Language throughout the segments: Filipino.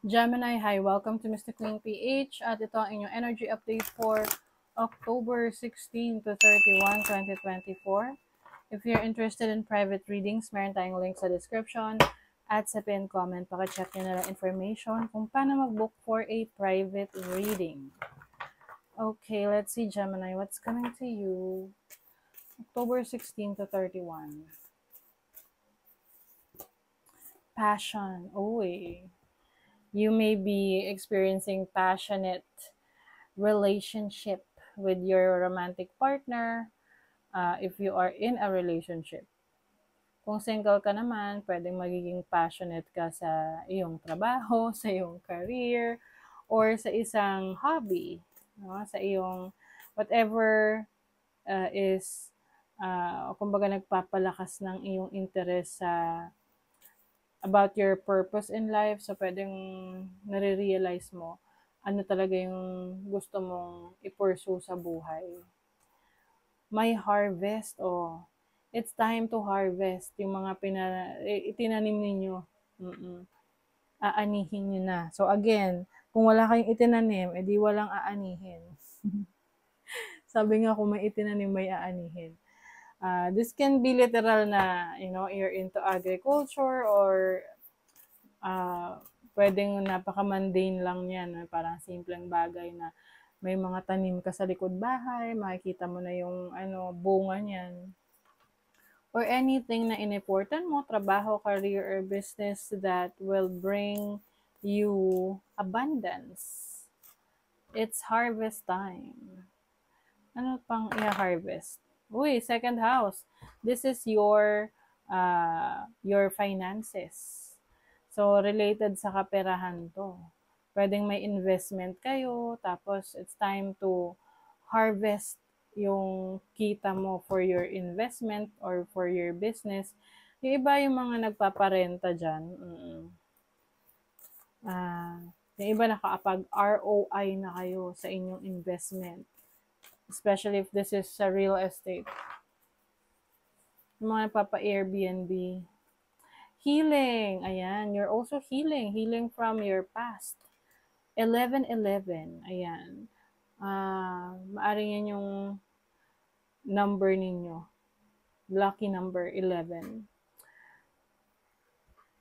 Gemini, hi! Welcome to Mr. Queen PH at ito ang inyong energy update for October 16 to 31, 2024. If you're interested in private readings, meron tayong link sa description at sa pin comment. Paka-check nyo na lang information kung paano mag-book for a private reading. Okay, let's see Gemini, what's coming to you October 16 to 31. Passion. You may be experiencing passionate relationship with your romantic partner if you are in a relationship. Kung single ka naman, pwedeng magiging passionate ka sa iyong trabaho, sa iyong career, or sa isang hobby, no? Sa iyong whatever is kumbaga nagpapalakas ng iyong interest sa about your purpose in life. So pwedeng nare-realize mo ano talaga yung gusto mong i-pursue sa buhay. May harvest, it's time to harvest yung mga itinanim ninyo. Aanihin nyo na. So again, kung wala kayong itinanim, edi walang aanihin. Sabi nga, kung may itinanim, may aanihin. This can be literal na, you're into agriculture or pwedeng napaka-mundane lang yan. Parang simpleng bagay na may mga tanim ka sa likod bahay, makikita mo na yung bunga niyan. Or anything na in-important mo, trabaho, career, or business that will bring you abundance. It's harvest time. Ano pang i-harvest? Second house. This is your finances. So, related sa kaperahan to. Pwedeng may investment kayo, tapos it's time to harvest yung kita mo for your investment or for your business. Yung iba yung mga nagpaparenta dyan. Yung iba nakakapag-ROI na kayo sa inyong investment. Especially if this is sa real estate. Yung mga nagpapa-Airbnb. Healing. Ayan. You're also healing. Healing from your past. 1111. Ayan. Maaring yan yung number ninyo. Lucky number 11.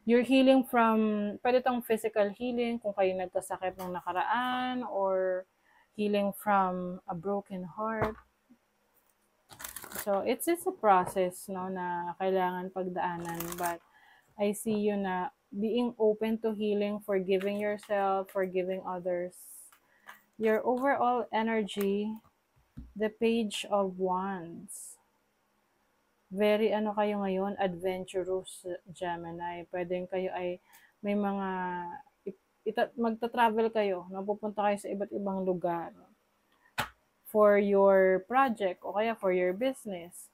You're healing from, pwede itong physical healing kung kayo nagkasakit ng nakaraan, or healing from a broken heart. So, it's a process, no, na kailangan pagdaanan. But, I see you na being open to healing, forgiving yourself, forgiving others. Your overall energy, the Page of Wands. Very kayo ngayon, adventurous, Gemini. Pwedeng kayo ay may mga magta-travel kayo, pupunta kayo sa iba't ibang lugar for your project o kaya for your business.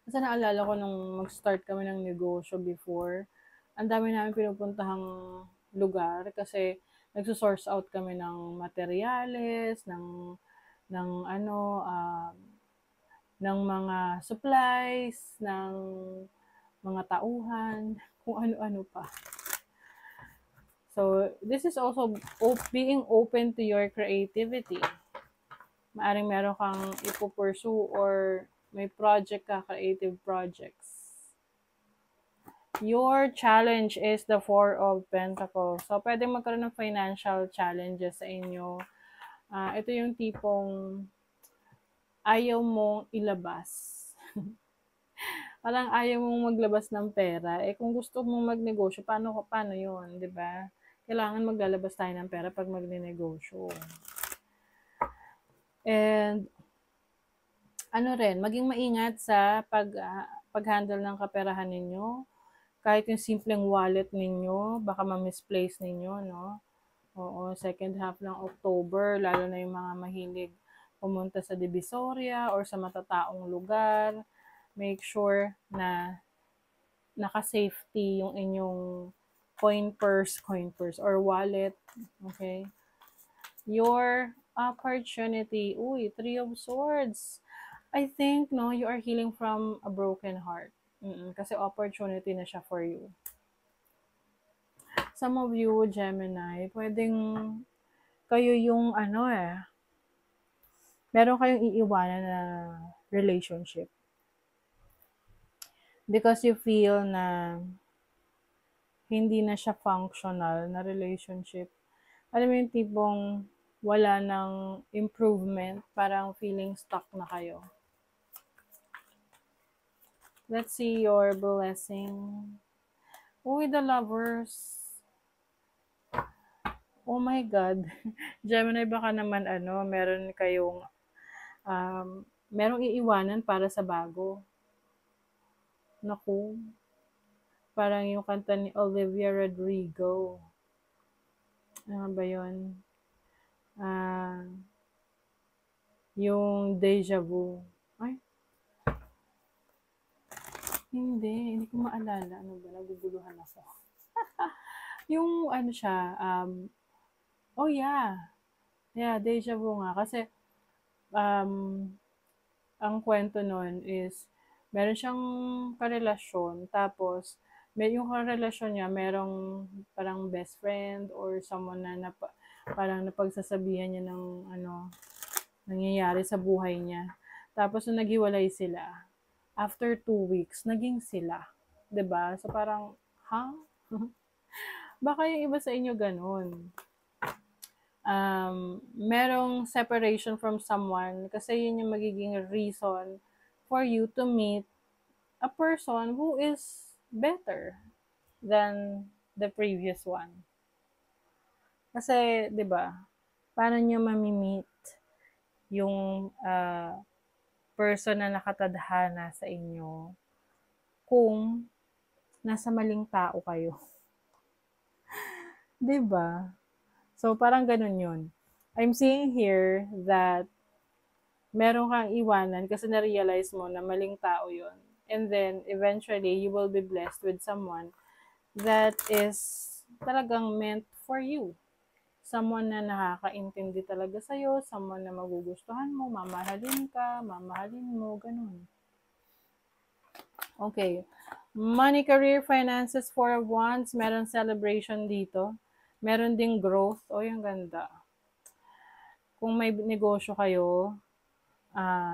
Kasi naalala ko nung mag-start kami ng negosyo before, ang dami namin pinupuntahang lugar kasi nagso-source out kami ng materyales, ng mga supplies, ng mga tauhan, kung ano-ano pa. So, this is also being open to your creativity. Maaring meron kang ipupursue or may project ka, creative projects. Your challenge is the Four of Pentacles. So, pwede magkaroon ng financial challenges sa inyo. Ito yung tipong ayaw mong ilabas. Parang ayaw mong maglabas ng pera. Kung gusto mong magnegosyo, paano yun, di ba? Kailangan maglalabas tayo ng pera pag magnenegosyo. And, maging maingat sa pag-handle ng kaperahan ninyo. Kahit yung simpleng wallet ninyo, baka ma-misplace ninyo, no? Second half ng October, lalo na yung mga mahilig pumunta sa Divisoria or sa matataong lugar. Make sure na naka-safety yung inyong coin purse or wallet. Okay? Your opportunity. Three of Swords. I think, no, you are healing from a broken heart. Kasi opportunity na siya for you. Some of you, Gemini, pwedeng kayo yung meron kayong iiwanan na relationship because you feel na hindi na siya functional na relationship. Alam mo yung tipong wala ng improvement, parang feeling stuck na kayo. Let's see your blessing. With the Lovers. Oh my God. Gemini, baka naman meron kayong merong iiwanan para sa bago. Naku. Parang yung kanta ni Olivia Rodrigo. Ano ba yun? Yung Deja Vu. Ay, hindi ko maalala. Ano ba? Naguguluhan ako. Yung siya, oh yeah. Yeah, Deja Vu nga. Kasi, ang kwento nun is, meron siyang karelasyon, tapos, yung karelasyon niya, merong parang best friend or someone na parang napagsasabihan niya ng nangyayari sa buhay niya. Tapos, nung naghiwalay sila, after 2 weeks, naging sila. 'Di ba? So, parang, ha? Baka yung iba sa inyo ganun. Merong separation from someone kasi yun yung magiging reason for you to meet a person who is better than the previous one. Kasi, 'di ba? Paano niyo mami-meet yung person na nakatadhana sa inyo kung nasa maling tao kayo? 'Di ba? So, parang ganun yun. I'm seeing here that meron kang iwanan kasi na-realize mo na maling tao yun. And then, eventually, you will be blessed with someone that is talagang meant for you. Someone na nakakaintindi talaga sa'yo, someone na magugustuhan mo, mamahalin ka, mamahalin mo, ganun. Okay. Money, career, finances, 4 of Wands, meron celebration dito. Meron ding growth. O, yung ganda. Kung may negosyo kayo,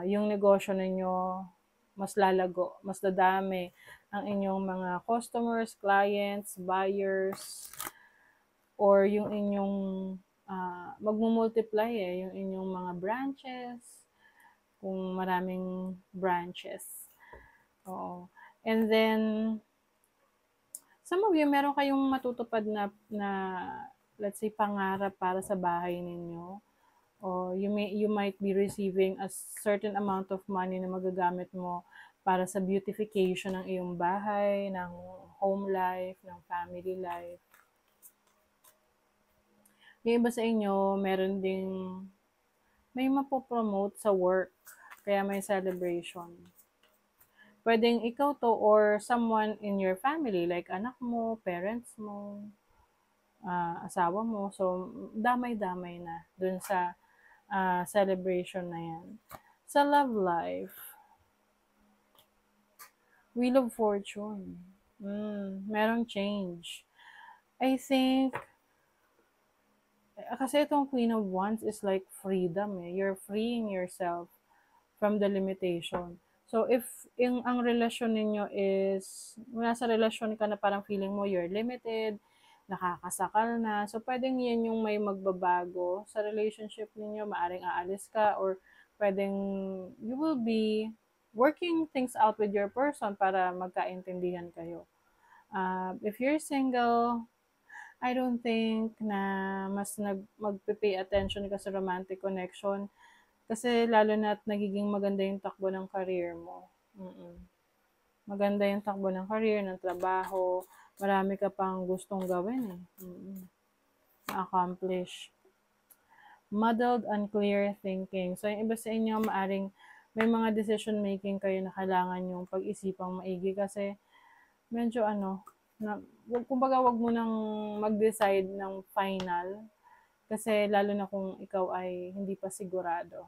yung negosyo ninyo mas lalago, mas dadami ang inyong mga customers, clients, buyers, or yung inyong magmumultiply yung inyong mga branches, kung maraming branches. Oo. And then, some of you, meron kayong matutupad na let's say, pangarap para sa bahay ninyo. O you might be receiving a certain amount of money na magagamit mo para sa beautification ng iyong bahay, ng home life, ng family life. Yung iba sa inyo, meron ding may mapopromote sa work, kaya may celebration. Pwedeng ikaw to or someone in your family, like anak mo, parents mo, asawa mo. So, damay-damay na dun sa celebration na yan. Sa love life, Wheel of Fortune. Merong change. I think, kasi itong Queen of Wands is like freedom. You're freeing yourself from the limitation. So, if ang relasyon ninyo is, nasa relasyon ka na parang feeling mo you're limited, nakakasakal na, so pwedeng yan yung may magbabago sa relationship ninyo, maaring aalis ka, or pwedeng you will be working things out with your person para magkaintindihan kayo. If you're single, I don't think na mas magpipay attention ka sa romantic connection. Kasi lalo na't nagiging maganda yung takbo ng career mo. Maganda yung takbo ng career, ng trabaho. Marami ka pang gustong gawin accomplish. Muddled, unclear thinking. So, yung iba sa inyo, maaring may mga decision making kayo na kailangan yung pag-isipang maigi kasi medyo kumbaga wag mo nang mag-decide ng final kasi lalo na kung ikaw ay hindi pa sigurado.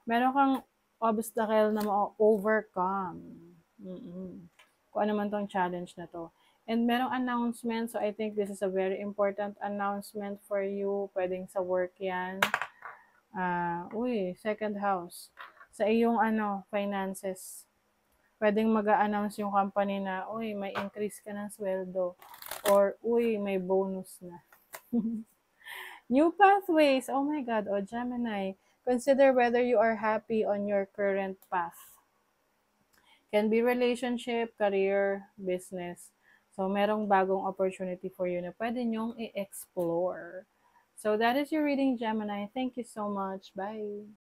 Meron kang obstacle na ma-overcome. Kung ano man tong challenge na to. And merong announcement, so I think this is a very important announcement for you. Pwedeng sa work yan. Second house. Sa iyong finances. Pwedeng mag-a-announce yung company na, may increase ka ng sweldo. Or, may bonus na. New pathways. Oh my God. O Gemini, consider whether you are happy on your current path. Can be relationship, career, business. So, merong bagong opportunity for you na pwede nyong i-explore. So, that is your reading, Gemini. Thank you so much. Bye.